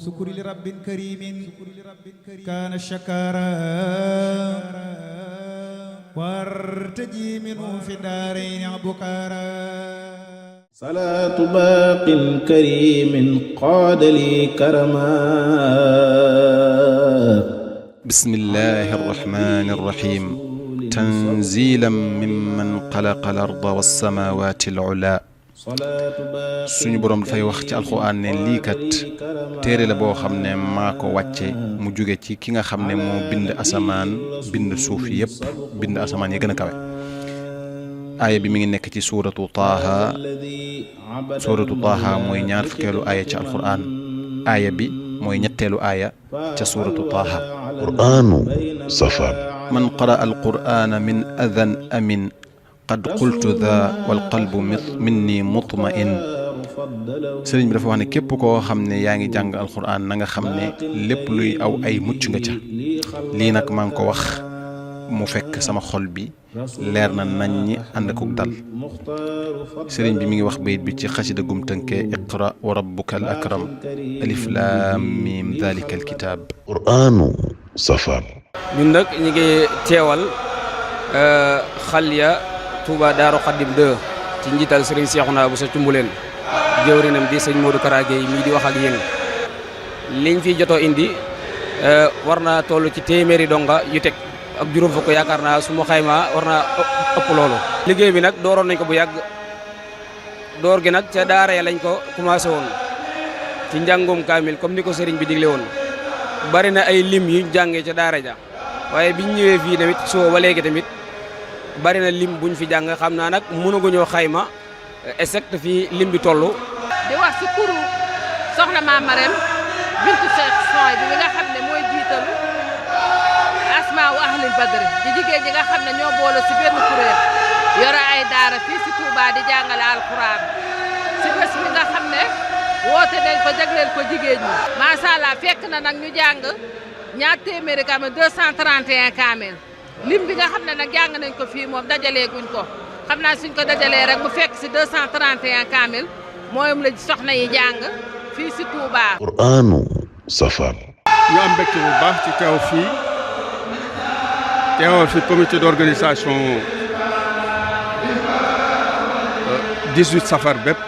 سكري لرب كريم كان شكارا وارتجي منه في الدارين بكارا صلاة باق كريم قاد لي كرما بسم الله الرحمن الرحيم تنزيلا ممن خلق الأرض والسماوات العلى suñu boroom dafay wax ci alxuraan ne lii kat téere la boo xam ne maa ko wàcce mu jóge ci ki nga xam ne moo bind asamaan bind suuf yépp bind asamaan yi gën a kawe aaya bi mi ngi nekk ci suuratu taaha mooy ñaar fukkeelu aaya ci alxuraan aaya bi mooy ñetteelu aaya ca suuratu taaha qur'aanu safar man qara alqur'ana min adan amin qad qultu dha wal qalbu minni mutma'in sëriñ bi dafa wax ne képp koo xam ne yaa ngi jàng alqur'an na nga xam ne lépp luy aw ay mucc nga ca lii nag maa ngi ko wax mu fekk sama xol bi leer na nañ ñi ànd akuk dal sëriñ bi mi ngi wax bayit bi ci xasida gum tënkee iqra wa rabbuka al akram alif lam mim dhalika al kitab qur'aanu safar ñun nag ñu ngi teewal xalya Touba Daaru Xaddim 2 ci njiital sëriñ Seexuna bu sa cumbuleen jëwrinam di sëñ Modou Kara Gueye mii di wax ak yéen liñ fi jotoo indi war naa toll ci téeméeri donga yu teg ak juróom fukk yaakaar naa su ma xaymaa war naa ëpp loolu. liggéey bi nag dooroon nañ ko bu yàgg door gi nag ca daara ya lañ ko commencé woon ci njàngum kaamil comme ni ko sëriñ bi digle woon bari na ay lim yu jàngee ca daara ja waaye biñ ñëwee fii tamit soo ba léegi tamit bari na lim buñ fi jàng xam naa nag mënaguñoo xayma exact fii lim bi toll. di wax ci kuru soxna Maam Marème bintu Cheikh Soy bi nga xam ne mooy jiitalu asmaa wa ahlil badri di jigéen ñi nga xam ne ñoo boole ci benn kuréel yore ay daara fii ci Touba di jàngale alxuraan ci bés bi nga xam ne woote nañ ko jagleel ko jigéen ñi. macha allah fekk na nag ñu jàng ñaar téeméeri kaamil 231 kaamil lim bi nga xam ne nag jàng nañ ko fii moom dajalee guñ ko xam naa suñ ko dajalee rek bu fekk ci 231 kaamil mooy la soxna yi jàng fii ci Touba. qur'aanu safar ñu am mbégte bu baax ci teew fii teewal fi comité d'organisation 18 safar bépp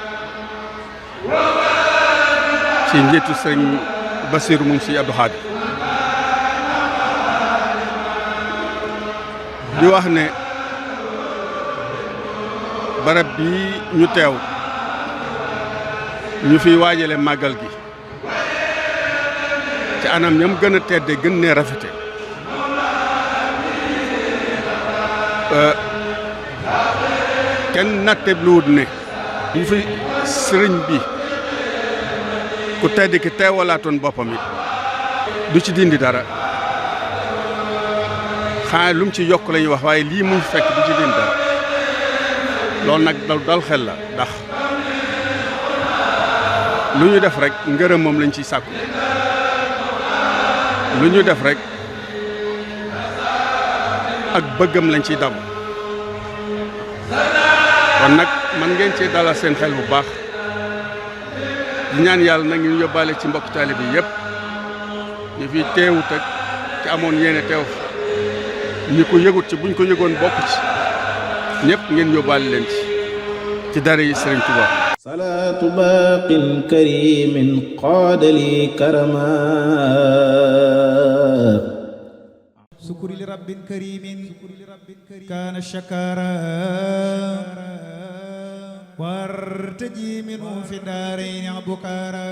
ci njiitu sëñ Bassirou mu ngi si Abdou Khadre di wax ne barab bi ñu teew ñu fiy waajale màggal gi ci anam ñam gën a tedde gën ne rafete kenn natte luwut ne ñu fi sëriñ bi ku tedd ki teewalaatoon boppam it du ci dindi dara xanaa lu mu ci yokk la ñuy wax waaye lii mu fekk du ci dindi dara loolu nag dal xel la ndax lu ñu def rek ngërëm moom lañ ciy sàkku lu ñu def rek ak bëggam lañ ciy dabu kon nag man ngeen cee dalal seen xel bu baax di ñaan yàlla nag ñu yóbbaale ci mbokk taalibe bi yëpp ñu fi teewut ak ci amoon yéene teew ñi ko yëgut ci buñ ko yëgoon bokk ci ñëpp ngeen yóbbaale leen ci dara yi Sëriñ Tuubaa صلاة باق كريم قاد لي كرما سكري لرب كريم كان شكارا وارتجي منه في الدارين بكارا